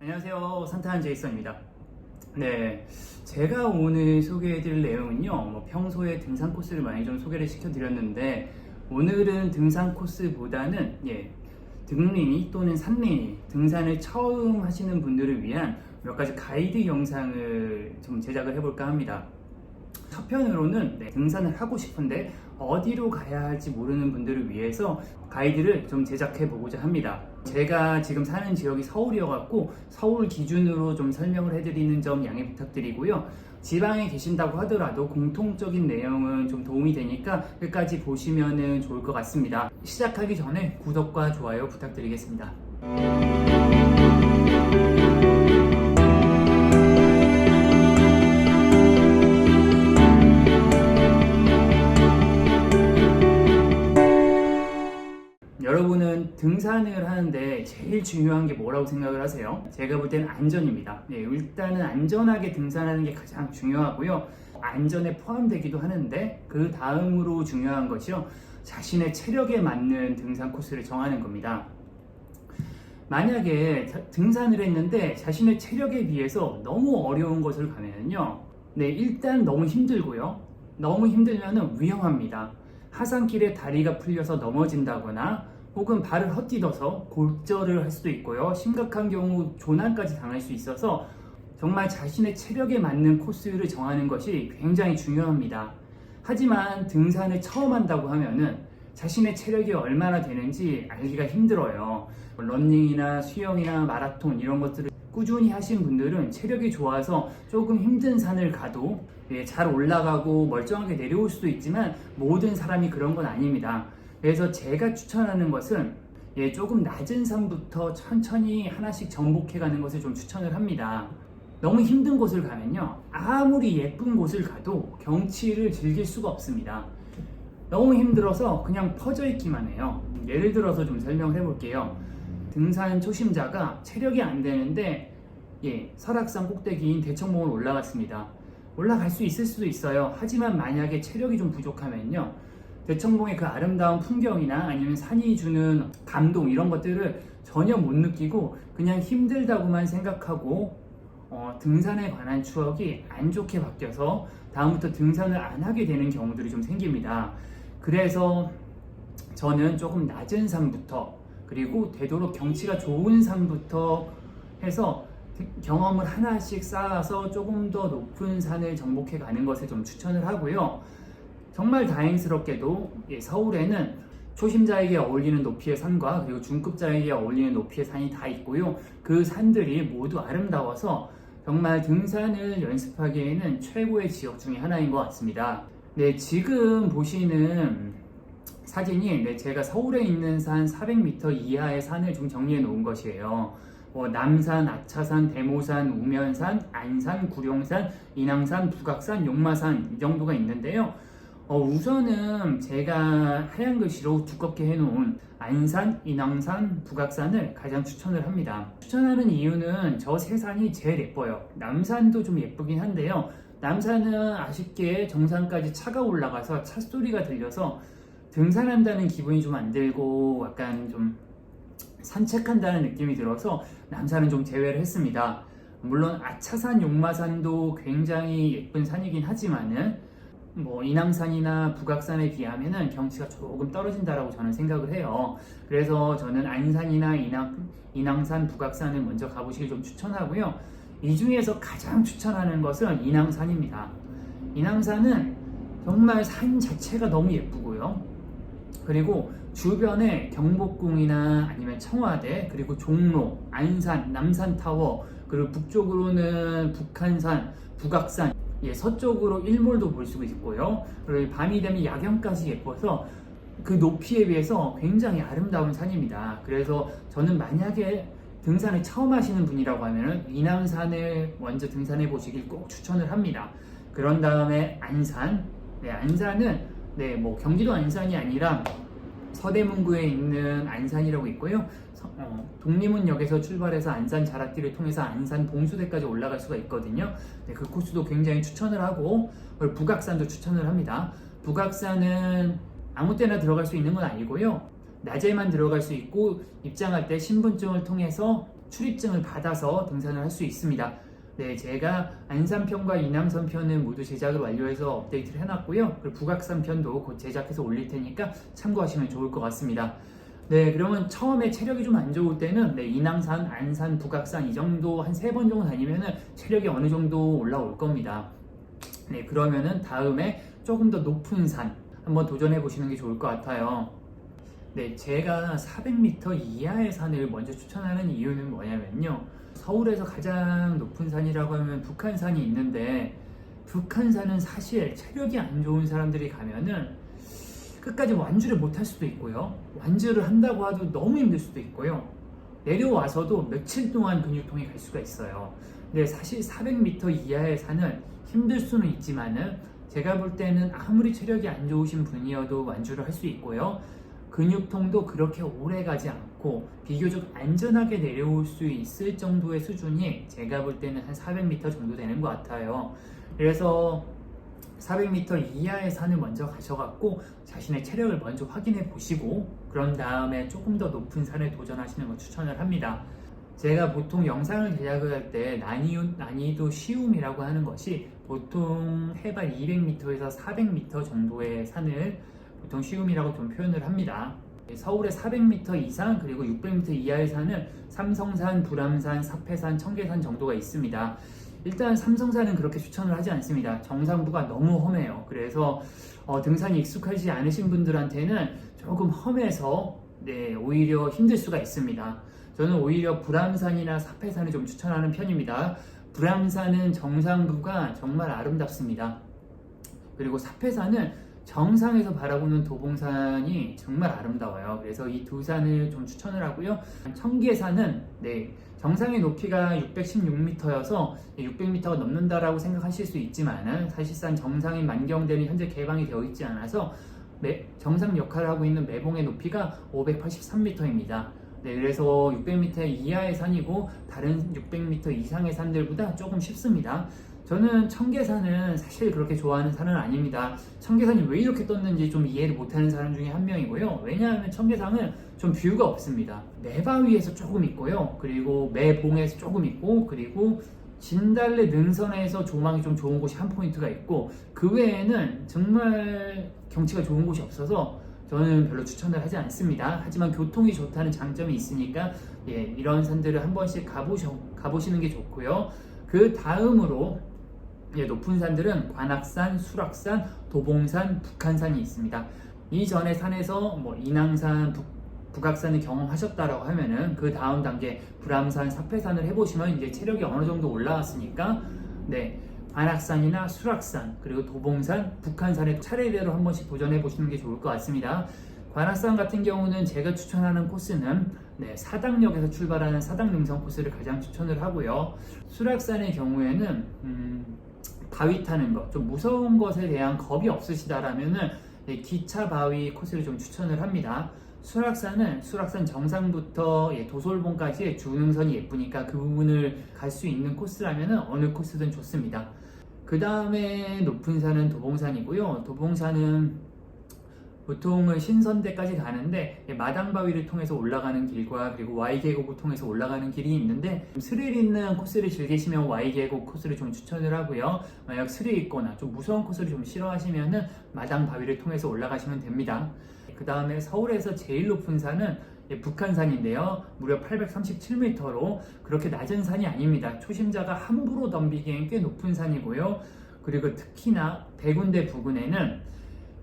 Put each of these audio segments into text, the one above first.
안녕하세요. 산타한 제이슨입니다. 네, 제가 오늘 소개해드릴 내용은요, 평소에 등산 코스를 많이 좀 소개를 시켜드렸는데, 오늘은 등산 코스보다는 등린이 또는 산린이 등산을 처음 하시는 분들을 위한 몇 가지 가이드 영상을 좀 제작을 해볼까 합니다. 첫 편으로는 등산을 하고 싶은데 어디로 가야 할지 모르는 분들을 위해서 가이드를 좀 제작해 보고자 합니다. 제가 지금 사는 지역이 서울이어갖고 서울 기준으로 좀 설명을 해드리는 점 양해 부탁드리고요. 지방에 계신다고 하더라도 공통적인 내용은 좀 도움이 되니까 끝까지 보시면 좋을 것 같습니다. 시작하기 전에 구독과 좋아요 부탁드리겠습니다. 여러분은 등산을 하는데 제일 중요한 게 뭐라고 생각을 하세요? 제가 볼 때는 안전입니다. 일단은 안전하게 등산하는 게 가장 중요하고요. 안전에 포함되기도 하는데 그 다음으로 중요한 것이요, 자신의 체력에 맞는 등산 코스를 정하는 겁니다. 만약에 등산을 했는데 자신의 체력에 비해서 너무 어려운 곳을 가면요, 일단 너무 힘들고요. 너무 힘들면 위험합니다. 하산길에 다리가 풀려서 넘어진다거나 혹은 발을 헛디뎌서 골절을 할 수도 있고요. 심각한 경우 조난까지 당할 수 있어서 정말 자신의 체력에 맞는 코스를 정하는 것이 굉장히 중요합니다. 하지만 등산을 처음 한다고 하면은 자신의 체력이 얼마나 되는지 알기가 힘들어요. 러닝이나 수영이나 마라톤 이런 것들을 꾸준히 하신 분들은 체력이 좋아서 조금 힘든 산을 가도 잘 올라가고 멀쩡하게 내려올 수도 있지만 모든 사람이 그런 건 아닙니다. 그래서 제가 추천하는 것은 조금 낮은 산부터 천천히 하나씩 정복해 가는 것을 좀 추천을 합니다. 너무 힘든 곳을 가면요, 아무리 예쁜 곳을 가도 경치를 즐길 수가 없습니다. 너무 힘들어서 그냥 퍼져 있기만 해요. 예를 들어서 좀 설명을 해볼게요. 등산 초심자가 체력이 안 되는데 설악산 꼭대기인 대청봉을 올라갔습니다. 올라갈 수 있을 수도 있어요. 하지만 만약에 체력이 좀 부족하면요, 대청봉의 그 아름다운 풍경이나 아니면 산이 주는 감동 이런 것들을 전혀 못 느끼고 그냥 힘들다고만 생각하고 등산에 관한 추억이 안 좋게 바뀌어서 다음부터 등산을 안 하게 되는 경우들이 좀 생깁니다. 그래서 저는 조금 낮은 산부터, 그리고 되도록 경치가 좋은 산부터 해서 경험을 하나씩 쌓아서 조금 더 높은 산을 정복해 가는 것을 좀 추천을 하고요. 정말 다행스럽게도 서울에는 초심자에게 어울리는 높이의 산과 그리고 중급자에게 어울리는 높이의 산이 다 있고요. 그 산들이 모두 아름다워서 정말 등산을 연습하기에는 최고의 지역 중에 하나인 것 같습니다. 지금 보시는 사진이 제가 서울에 있는 산 400m 이하의 산을 좀 정리해 놓은 것이에요. 남산, 아차산, 대모산, 우면산, 안산, 구룡산, 인왕산, 북악산, 용마산 이 정도가 있는데요. 우선은 제가 하얀 글씨로 두껍게 해놓은 안산, 인왕산, 북악산을 가장 추천을 합니다. 추천하는 이유는 저 세 산이 제일 예뻐요. 남산도 좀 예쁘긴 한데요, 남산은 아쉽게 정상까지 차가 올라가서 차 소리가 들려서 등산한다는 기분이 좀 안 들고 약간 좀 산책한다는 느낌이 들어서 남산은 좀 제외를 했습니다. 물론 아차산, 용마산도 굉장히 예쁜 산이긴 하지만은 인왕산이나 북악산에 비하면은 경치가 조금 떨어진다라고 저는 생각을 해요. 그래서 저는 안산이나 인왕산, 북악산을 먼저 가보시길 좀 추천하고요. 이 중에서 가장 추천하는 것은 인왕산입니다. 인왕산은 정말 산 자체가 너무 예쁘고요. 그리고 주변에 경복궁이나 아니면 청와대, 그리고 종로, 안산, 남산타워, 그리고 북쪽으로는 북한산, 북악산, 서쪽으로 일몰도 볼 수 있고요. 그리고 밤이 되면 야경까지 예뻐서 그 높이에 비해서 굉장히 아름다운 산입니다. 그래서 저는 만약에 등산을 처음 하시는 분이라고 하면 인왕산을 먼저 등산해 보시길 꼭 추천을 합니다. 그런 다음에 안산, 안산은 경기도 안산이 아니라 서대문구에 있는 안산이라고 있고요. 독립문역에서 출발해서 안산 자락길을 통해서 안산 봉수대까지 올라갈 수가 있거든요. 그 코스도 굉장히 추천을 하고, 북악산도 추천을 합니다. 북악산은 아무 때나 들어갈 수 있는 건 아니고요. 낮에만 들어갈 수 있고 입장할 때 신분증을 통해서 출입증을 받아서 등산을 할 수 있습니다. 네, 제가 안산편과 인왕산편은 모두 제작을 완료해서 업데이트를 해놨고요. 그리고 북악산편도 곧 제작해서 올릴 테니까 참고하시면 좋을 것 같습니다. 네, 그러면 처음에 체력이 좀 안 좋을 때는 네, 인왕산, 안산, 북악산 이 정도 한 3번 정도 다니면은 체력이 어느 정도 올라올 겁니다. 네, 그러면은 다음에 조금 더 높은 산 한번 도전해 보시는 게 좋을 것 같아요. 네, 제가 400m 이하의 산을 먼저 추천하는 이유는 뭐냐면요. 서울에서 가장 높은 산이라고 하면 북한산이 있는데, 북한산은 사실 체력이 안 좋은 사람들이 가면은 끝까지 완주를 못 할 수도 있고요. 완주를 한다고 해도 너무 힘들 수도 있고요. 내려와서도 며칠 동안 근육통이 갈 수가 있어요. 근데 사실 400m 이하의 산은 힘들 수는 있지만은 제가 볼 때는 아무리 체력이 안 좋으신 분이어도 완주를 할 수 있고요. 근육통도 그렇게 오래 가지 않고 비교적 안전하게 내려올 수 있을 정도의 수준이 제가 볼 때는 한 400m 정도 되는 것 같아요. 그래서 400m 이하의 산을 먼저 가셔갖고 자신의 체력을 먼저 확인해 보시고 그런 다음에 조금 더 높은 산에 도전하시는 걸 추천을 합니다. 제가 보통 영상을 제작을 할 때 난이도 쉬움이라고 하는 것이 보통 해발 200m에서 400m 정도의 산을 보통 쉬움이라고 좀 표현을 합니다. 서울의 400m 이상 그리고 600m 이하의 산은 삼성산, 불암산, 사패산, 청계산 정도가 있습니다. 일단 삼성산은 그렇게 추천을 하지 않습니다. 정상부가 너무 험해요. 그래서 등산이 익숙하지 않으신 분들한테는 조금 험해서 네, 오히려 힘들 수가 있습니다. 저는 오히려 불암산이나 사패산을 좀 추천하는 편입니다. 불암산은 정상부가 정말 아름답습니다. 그리고 사패산은 정상에서 바라보는 도봉산이 정말 아름다워요. 그래서 이 두 산을 좀 추천을 하고요. 청계산은 네, 정상의 높이가 616m여서 600m가 넘는다라고 생각하실 수 있지만 사실상 정상인 만경대는 현재 개방이 되어 있지 않아서 정상 역할을 하고 있는 매봉의 높이가 583m입니다. 네, 그래서 600m 이하의 산이고 다른 600m 이상의 산들보다 조금 쉽습니다. 저는 청계산은 사실 그렇게 좋아하는 산은 아닙니다. 청계산이 왜 이렇게 떴는지 좀 이해를 못하는 사람 중에 한 명이고요. 왜냐하면 청계산은 좀 뷰가 없습니다. 매바위에서 조금 있고요. 그리고 매봉에서 조금 있고 그리고 진달래 능선에서 조망이 좀 좋은 곳이 한 포인트가 있고 그 외에는 정말 경치가 좋은 곳이 없어서 저는 별로 추천을 하지 않습니다. 하지만 교통이 좋다는 장점이 있으니까 예, 이런 산들을 한 번씩 가보시는 게 좋고요. 그 다음으로 예, 높은 산들은 관악산, 수락산, 도봉산, 북한산이 있습니다. 이전의 산에서 뭐 인왕산, 북악산을 경험하셨다라고 하면은 그 다음 단계 불암산, 사패산을 해보시면 이제 체력이 어느 정도 올라왔으니까 네, 관악산이나 수락산 그리고 도봉산, 북한산에 차례대로 한 번씩 도전해 보시는 게 좋을 것 같습니다. 관악산 같은 경우는 제가 추천하는 코스는 네, 사당역에서 출발하는 사당능선 코스를 가장 추천을 하고요. 수락산의 경우에는 바위 타는 것, 좀 무서운 것에 대한 겁이 없으시다라면은 네, 기차 바위 코스를 좀 추천을 합니다. 수락산은 수락산 정상부터 도솔봉까지의 주능선이 예쁘니까 그 부분을 갈 수 있는 코스라면은 어느 코스든 좋습니다. 그 다음에 높은 산은 도봉산이고요. 도봉산은 보통은 신선대까지 가는데 마당바위를 통해서 올라가는 길과 그리고 Y계곡을 통해서 올라가는 길이 있는데 스릴 있는 코스를 즐기시면 Y계곡 코스를 좀 추천을 하고요. 만약 스릴 있거나 좀 무서운 코스를 좀 싫어하시면은 마당바위를 통해서 올라가시면 됩니다. 그 다음에 서울에서 제일 높은 산은 북한산인데요. 무려 837m로 그렇게 낮은 산이 아닙니다. 초심자가 함부로 덤비기엔 꽤 높은 산이고요. 그리고 특히나 백운대 부근에는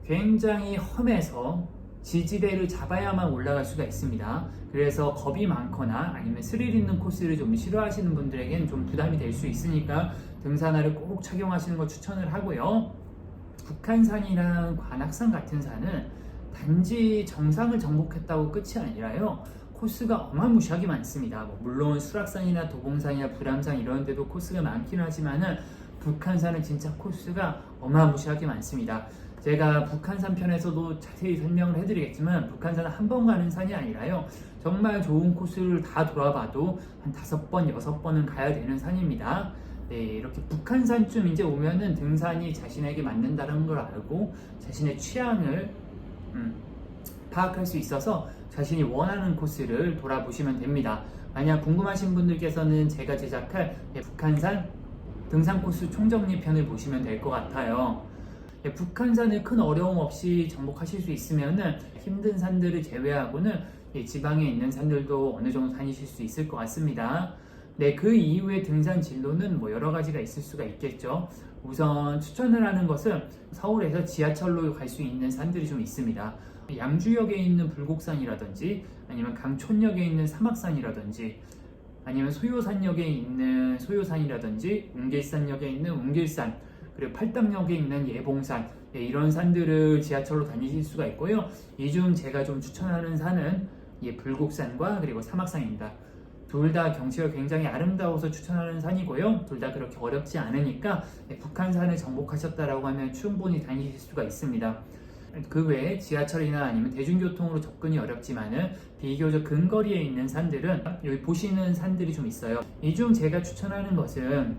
굉장히 험해서 지지대를 잡아야만 올라갈 수가 있습니다. 그래서 겁이 많거나 아니면 스릴 있는 코스를 좀 싫어하시는 분들에겐 좀 부담이 될 수 있으니까 등산화를 꼭 착용하시는 걸 추천을 하고요. 북한산이랑 관악산 같은 산은 단지 정상을 정복했다고 끝이 아니라요. 코스가 어마무시하게 많습니다. 물론 수락산이나 도봉산이나 불암산 이런 데도 코스가 많긴 하지만은 북한산은 진짜 코스가 어마무시하게 많습니다. 제가 북한산 편에서도 자세히 설명을 해드리겠지만 북한산은 한 번 가는 산이 아니라요. 정말 좋은 코스를 다 돌아봐도 한 5번, 6번은 가야 되는 산입니다. 네, 이렇게 북한산쯤 이제 오면은 등산이 자신에게 맞는다는 걸 알고 자신의 취향을 파악할 수 있어서 자신이 원하는 코스를 돌아보시면 됩니다. 만약 궁금하신 분들께서는 제가 제작할 북한산 등산 코스 총정리편을 보시면 될 것 같아요. 북한산을 큰 어려움 없이 정복하실 수 있으면 힘든 산들을 제외하고는 지방에 있는 산들도 어느 정도 다니실 수 있을 것 같습니다. 네, 그 이후에 등산 진로는 뭐 여러 가지가 있을 수가 있겠죠. 우선 추천을 하는 것은 서울에서 지하철로 갈 수 있는 산들이 좀 있습니다. 양주역에 있는 불곡산이라든지 아니면 강촌역에 있는 사막산이라든지 아니면 소요산역에 있는 소요산이라든지 웅길산역에 있는 웅길산, 그리고 팔당역에 있는 예봉산, 이런 산들을 지하철로 다니실 수가 있고요. 이 중 제가 좀 추천하는 산은 불곡산과 그리고 사막산입니다. 둘 다 경치가 굉장히 아름다워서 추천하는 산이고요. 둘 다 그렇게 어렵지 않으니까 북한산을 정복하셨다라고 하면 충분히 다니실 수가 있습니다. 그 외에 지하철이나 아니면 대중교통으로 접근이 어렵지만은 비교적 근거리에 있는 산들은 여기 보시는 산들이 좀 있어요. 이 중 제가 추천하는 것은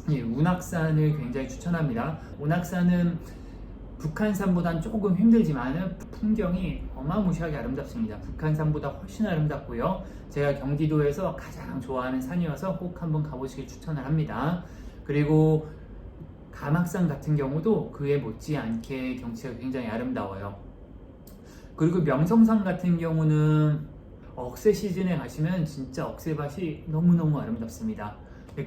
운악산을 굉장히 추천합니다. 운악산은 북한산보다는 조금 힘들지만 풍경이 어마무시하게 아름답습니다. 북한산보다 훨씬 아름답고요. 제가 경기도에서 가장 좋아하는 산이어서 꼭 한번 가보시길 추천을 합니다. 그리고 가막산 같은 경우도 그에 못지않게 경치가 굉장히 아름다워요. 그리고 명성산 같은 경우는 억새 시즌에 가시면 진짜 억새밭이 너무너무 아름답습니다.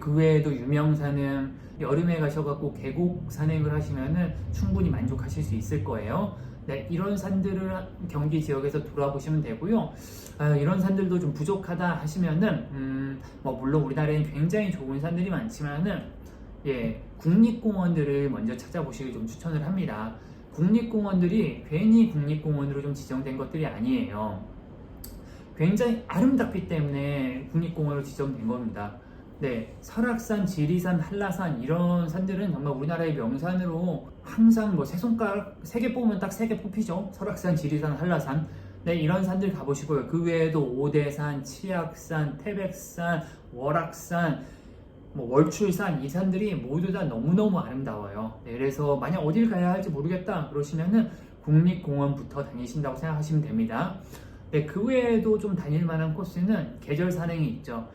그 외에도 유명산은 여름에 가셔갖고 계곡 산행을 하시면은 충분히 만족하실 수 있을 거예요. 네, 이런 산들을 경기 지역에서 돌아보시면 되고요. 이런 산들도 좀 부족하다 하시면은 뭐 물론 우리나라에는 굉장히 좋은 산들이 많지만은 국립공원들을 먼저 찾아보시길 좀 추천을 합니다. 국립공원들이 괜히 국립공원으로 좀 지정된 것들이 아니에요. 굉장히 아름답기 때문에 국립공원으로 지정된 겁니다. 네, 설악산, 지리산, 한라산 이런 산들은 정말 우리나라의 명산으로 항상 뭐 세 손가락 3개 뽑으면 딱 3개 뽑히죠. 설악산, 지리산, 한라산. 네, 이런 산들 가보시고요. 그 외에도 오대산, 치악산, 태백산, 월악산, 뭐 월출산, 이 산들이 모두 다 너무너무 아름다워요. 네, 그래서 만약 어딜 가야 할지 모르겠다 그러시면은 국립공원부터 다니신다고 생각하시면 됩니다. 네, 그 외에도 좀 다닐 만한 코스는 계절 산행이 있죠.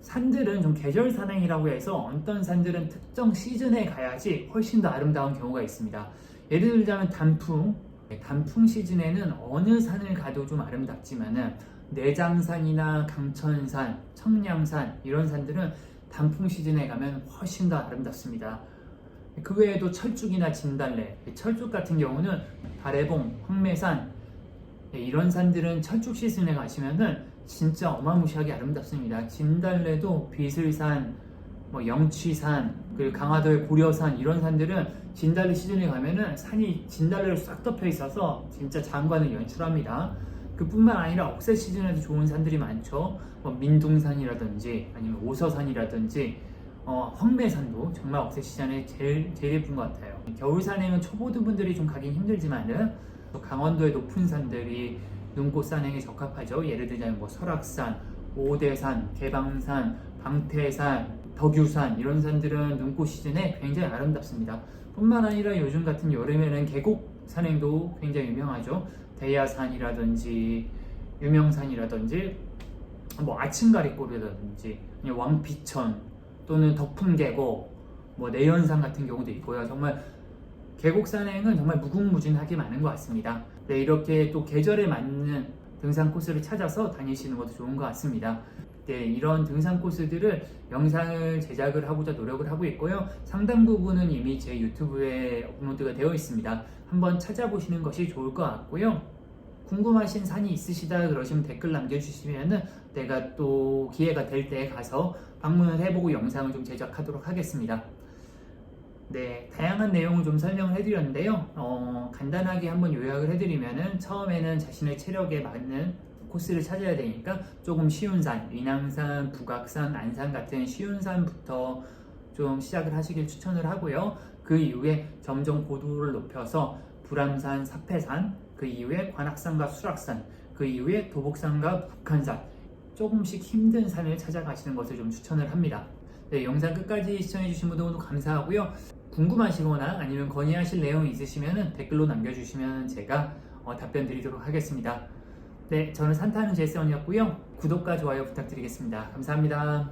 산들은 좀 계절 산행이라고 해서 어떤 산들은 특정 시즌에 가야지 훨씬 더 아름다운 경우가 있습니다. 예를 들자면 단풍 시즌에는 어느 산을 가도 좀 아름답지만은 내장산이나 강천산, 청량산 이런 산들은 단풍 시즌에 가면 훨씬 더 아름답습니다. 그 외에도 철쭉이나 진달래, 철쭉 같은 경우는 발해봉, 황매산 이런 산들은 철쭉 시즌에 가시면은 진짜 어마무시하게 아름답습니다. 진달래도 비슬산, 뭐 영취산, 그리고 강화도의 고려산 이런 산들은 진달래 시즌에 가면은 산이 진달래로 싹 덮여 있어서 진짜 장관을 연출합니다. 그뿐만 아니라 억새 시즌에도 좋은 산들이 많죠. 뭐 민둥산이라든지 아니면 오서산이라든지 황매산도 정말 억새 시즌에 제일 예쁜 것 같아요. 겨울 산행은 초보분들이 좀 가긴 힘들지만은 또 강원도의 높은 산들이 눈꽃 산행에 적합하죠. 예를 들자면 뭐 설악산, 오대산, 개방산, 방태산, 덕유산 이런 산들은 눈꽃 시즌에 굉장히 아름답습니다. 뿐만 아니라 요즘 같은 여름에는 계곡 산행도 굉장히 유명하죠. 대야산이라든지 유명산이라든지 뭐 아침가리골이라든지 왕피천 또는 덕풍계곡, 뭐 내연산 같은 경우도 있고요. 정말 계곡 산행은 정말 무궁무진하게 많은 것 같습니다. 네, 이렇게 또 계절에 맞는 등산 코스를 찾아서 다니시는 것도 좋은 것 같습니다. 네, 이런 등산 코스들을 영상을 제작을 하고자 노력을 하고 있고요. 상당 부분은 이미 제 유튜브에 업로드가 되어 있습니다. 한번 찾아보시는 것이 좋을 것 같고요. 궁금하신 산이 있으시다 그러시면 댓글 남겨주시면은 내가 또 기회가 될 때 가서 방문을 해보고 영상을 좀 제작하도록 하겠습니다. 네, 다양한 내용을 좀 설명을 해드렸는데요. 간단하게 한번 요약을 해드리면은 처음에는 자신의 체력에 맞는 코스를 찾아야 되니까 조금 쉬운 산, 인왕산, 북악산, 안산 같은 쉬운 산부터 좀 시작을 하시길 추천을 하고요. 그 이후에 점점 고도를 높여서 불암산, 사패산, 그 이후에 관악산과 수락산, 그 이후에 도복산과 북한산 조금씩 힘든 산을 찾아가시는 것을 좀 추천을 합니다. 네, 영상 끝까지 시청해주신 분들 모두 감사하고요. 궁금하시거나 아니면 건의하실 내용이 있으시면 댓글로 남겨주시면 제가 답변 드리도록 하겠습니다. 네, 저는 산타는 제스원이었고요. 구독과 좋아요 부탁드리겠습니다. 감사합니다.